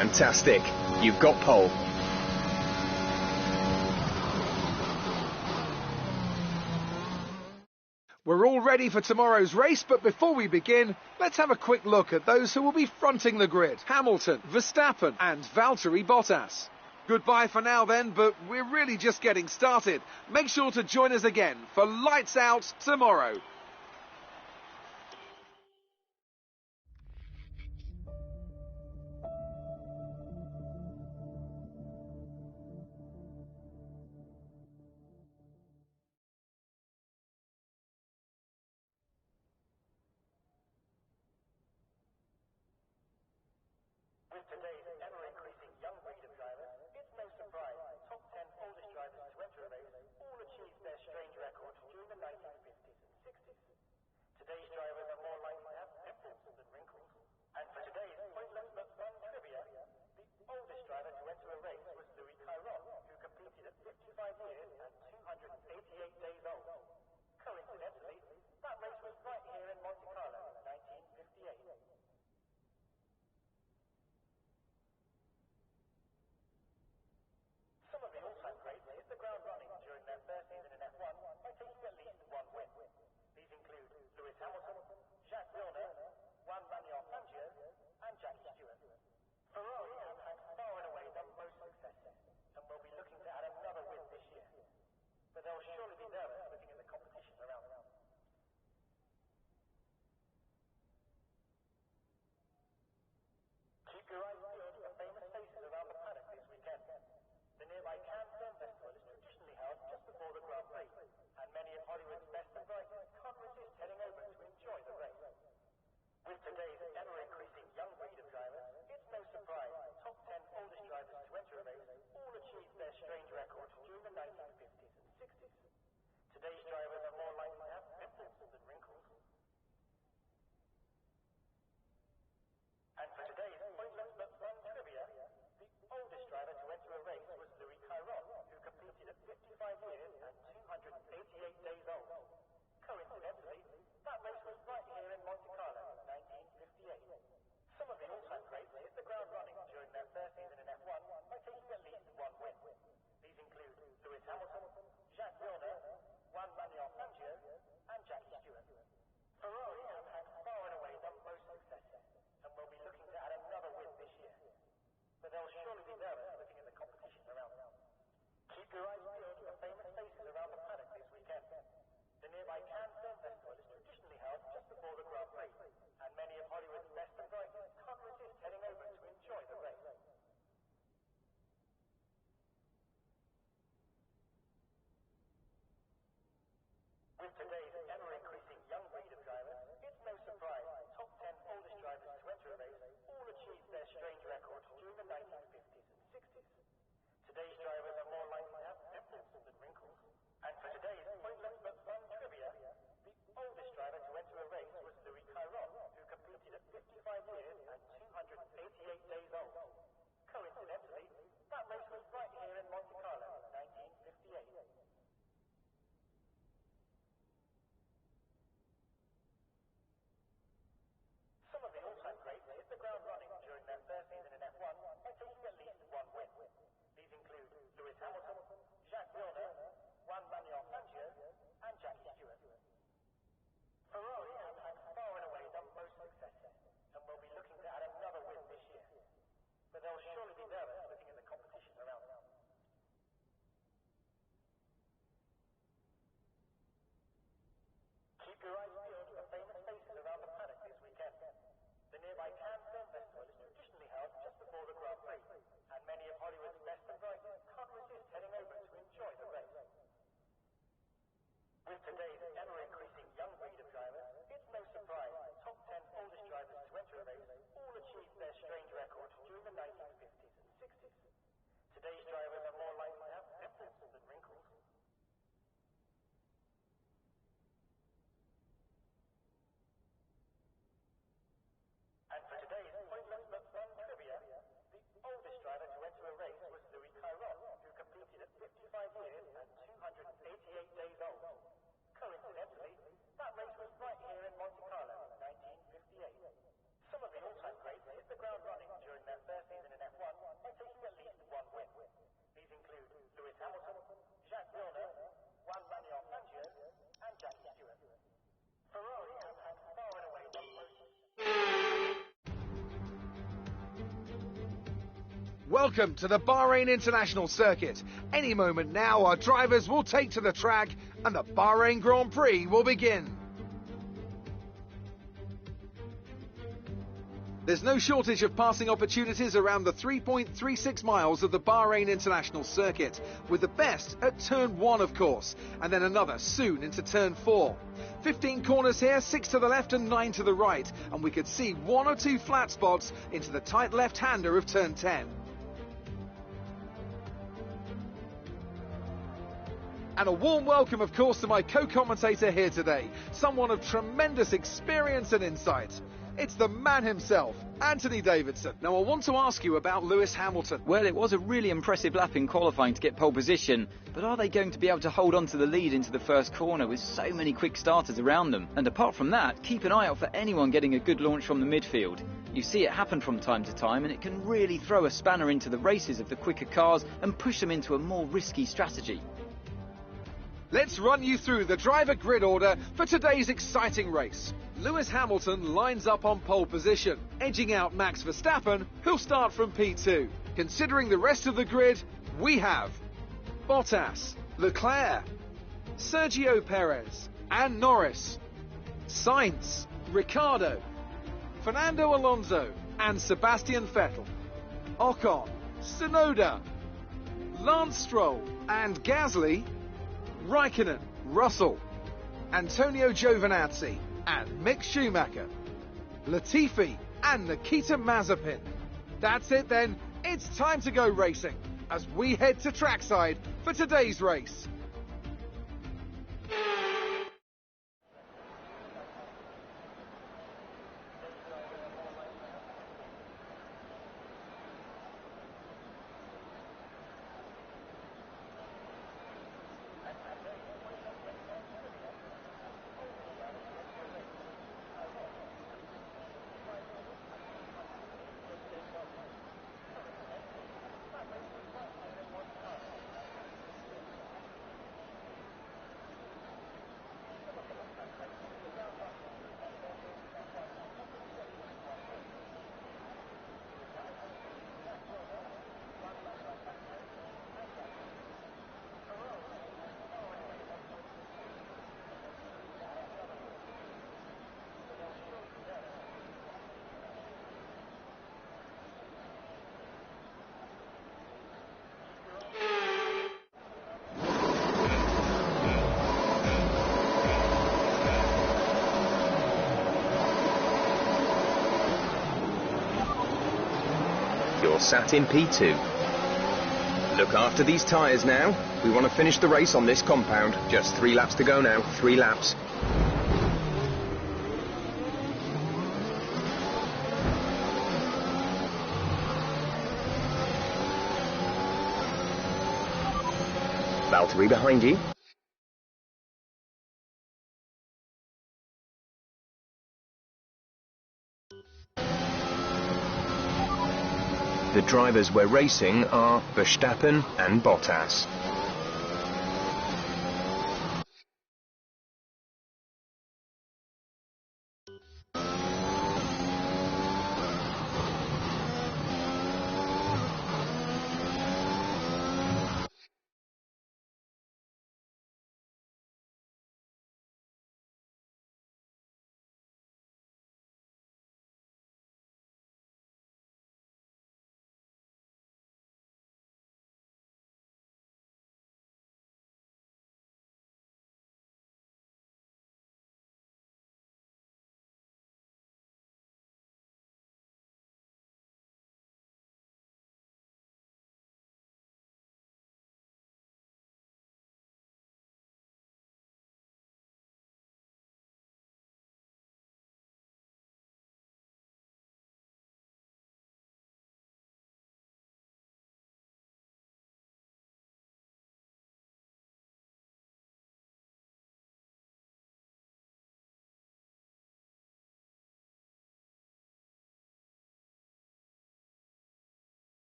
Fantastic. You've got pole. We're all ready for tomorrow's race, but before we begin, let's have a quick look at those who will be fronting the grid. Hamilton, Verstappen and Valtteri Bottas. Goodbye for now then, but we're really just getting started. Make sure to join us again for Lights Out tomorrow. With today's ever-increasing young breed of drivers, it's no surprise top 10 oldest drivers to enter a race all achieved their strange records during the 1950s and 60s. Today's drivers are more likely to have pimples than wrinkles. And for today's pointless but fun trivia, the oldest driver to enter a race was Louis Chiron, who competed at 55 years and 288 days old. Coincidentally, that race was right here in Monte Carlo in 1958. Some of the all-time greats hit the ground running during their first season in F1 by taking at least one win. These include Lewis Hamilton, Jacques Villeneuve, Juan Manuel Fangio, and Jackie Stewart. Ferrari have had far and away the most successes, and will be looking to add another win this year. But they'll surely be nervous looking at the competition around them. Keep your eyes peeled for famous faces around the paddock this weekend. The nearby Cannes Film Festival is traditionally held just before the Grand Prix, and many of Hollywood's best and brightest can't resist heading over to enjoy the race. With today's ever-increasing young breed of drivers, it's no surprise top 10 oldest drivers to enter a race all achieved their strange records during the 1950s and 60s. Today's drivers are more likely to have pimples than wrinkles. And for today's pointless but fun trivia, the oldest driver to enter a race was Louis Chiron, who competed at 55 years and 288 days old. Coincidentally, that race was right here in Monte Carlo in 1958. Some of the all-time greats hit the ground running during their first season in F1 by taking at least one win. These include Lewis Hamilton, Jacques Villeneuve, Juan Manuel Fangio, and Jackie Stewart. Ferrari have had far and away the most successes, and will be looking to add another win this year. But they'll surely be nervous looking at the competition around them. Keep your eyes peeled for famous faces around the paddock this weekend. The nearby Cannes Film Festival is traditionally held just before the Grand Prix, and many of Hollywood's best and brightest can't resist heading over to enjoy the race. With today's ever-increasing young breed of drivers, it's no surprise top 10 oldest drivers to enter a race all achieved their strange records during the 1950s and 60s. Today's drivers are more likely to have pimples than wrinkles. And for today's pointless but fun trivia, the oldest driver to enter a race was Louis Chiron, who competed at 55 years and 288 days old. Coincidentally, that race was right here in Monte Carlo in 1958. Some of the all-time greats hit the ground running during their first season in F1 by taking at least one win. These include Lewis Welcome to the Bahrain International Circuit. Any moment now, our drivers will take to the track and the Bahrain Grand Prix will begin. There's no shortage of passing opportunities around the 3.36 miles of the Bahrain International Circuit, with the best at turn 1 of course, and then another soon into turn 4. 15 corners here, 6 to the left and 9 to the right, and we could see 1 or 2 flat spots into the tight left-hander of turn 10. And a warm welcome, of course, to my co-commentator here today, someone of tremendous experience and insight. It's the man himself, Anthony Davidson. Now, I want to ask you about Lewis Hamilton. Well, it was a really impressive lap in qualifying to get pole position, but are they going to be able to hold on to the lead into the first corner with so many quick starters around them? And apart from that, keep an eye out for anyone getting a good launch from the midfield. You see it happen from time to time, and it can really throw a spanner into the races of the quicker cars and push them into a more risky strategy. Let's run you through the driver grid order for today's exciting race. Lewis Hamilton lines up on pole position, edging out Max Verstappen, who'll start from P2. Considering the rest of the grid, we have Bottas, Leclerc, Sergio Perez, and Norris, Sainz, Ricciardo, Fernando Alonso, and Sebastian Vettel, Ocon, Tsunoda, Lance Stroll, and Gasly, Raikkonen, Russell, Antonio Giovinazzi, and Mick Schumacher, Latifi, and Nikita Mazepin. That's it then, it's time to go racing as we head to trackside for today's race. You're sat in P2. Look after these tyres now. We want to finish the race on this compound. Just 3 laps to go now. 3 laps. Valtteri behind you. The drivers we're racing are Verstappen and Bottas.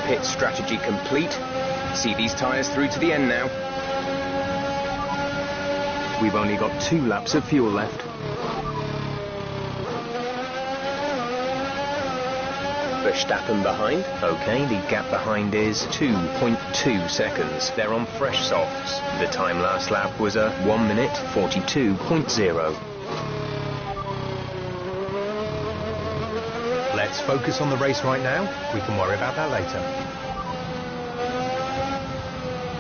Pit strategy complete. See these tyres through to the end now. We've only got 2 laps of fuel left. Verstappen behind. Okay, the gap behind is 2.2 seconds. They're on fresh softs. The time last lap was a 1 minute 42.0. Let's focus on the race right now. We can worry about that later.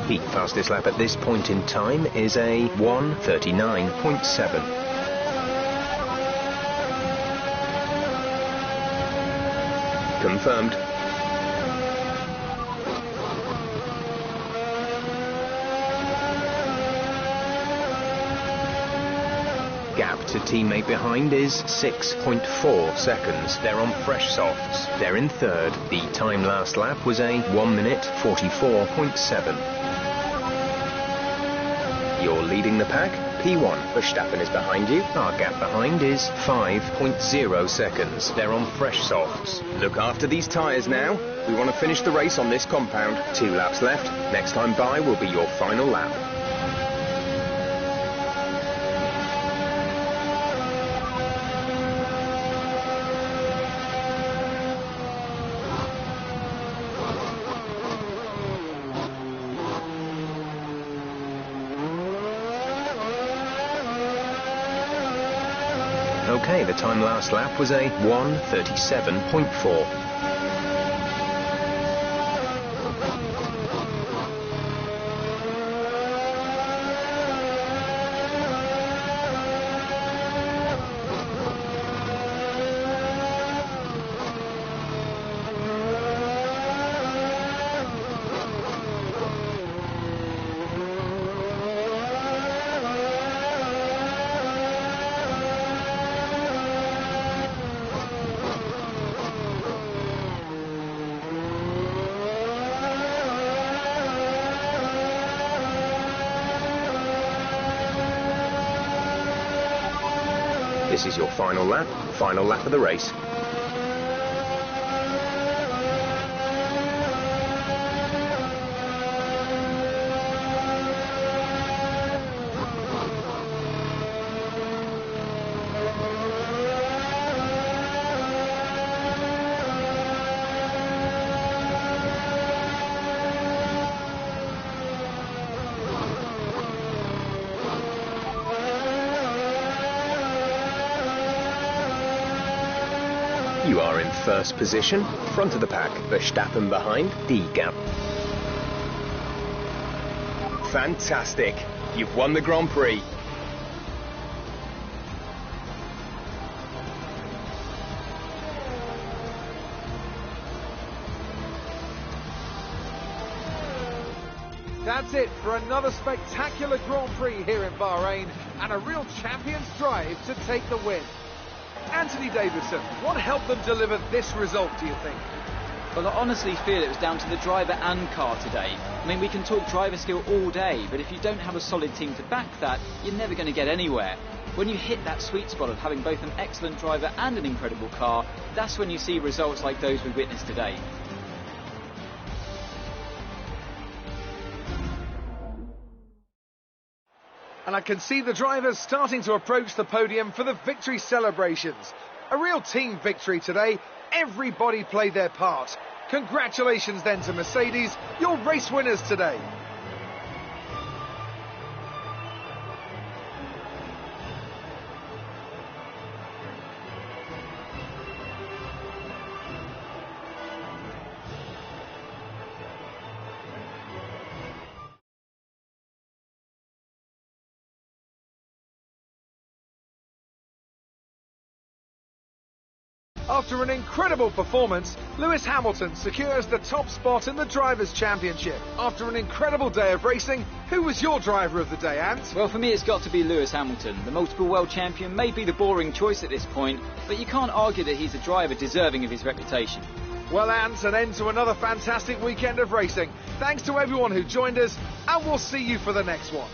The fastest lap at this point in time is a 1:39.7. Confirmed. Gap to teammate behind is 6.4 seconds. They're on fresh softs. They're in third. The time last lap was a 1 minute 44.7. You're leading the pack. P1, Verstappen is behind you. Our gap behind is 5.0 seconds. They're on fresh softs. Look after these tyres now. We want to finish the race on this compound. 2 laps left. Next time by will be your final lap. Okay, the time last lap was a 1:37.4. This is your final lap of the race. You are in first position, front of the pack. Verstappen behind, D gap. Fantastic. You've won the Grand Prix. That's it for another spectacular Grand Prix here in Bahrain, and a real champion's drive to take the win. Anthony Davidson, what helped them deliver this result, do you think? Well, I honestly feel it was down to the driver and car today. I mean, we can talk driver skill all day, but if you don't have a solid team to back that, you're never going to get anywhere. When you hit that sweet spot of having both an excellent driver and an incredible car, that's when you see results like those we witnessed today. And I can see the drivers starting to approach the podium for the victory celebrations. A real team victory today. Everybody played their part. Congratulations then to Mercedes, your race winners today. After an incredible performance, Lewis Hamilton secures the top spot in the Drivers' Championship. After an incredible day of racing, who was your driver of the day, Ant? Well, for me, it's got to be Lewis Hamilton. The multiple world champion may be the boring choice at this point, but you can't argue that he's a driver deserving of his reputation. Well, Ant, an end to another fantastic weekend of racing. Thanks to everyone who joined us, and we'll see you for the next one.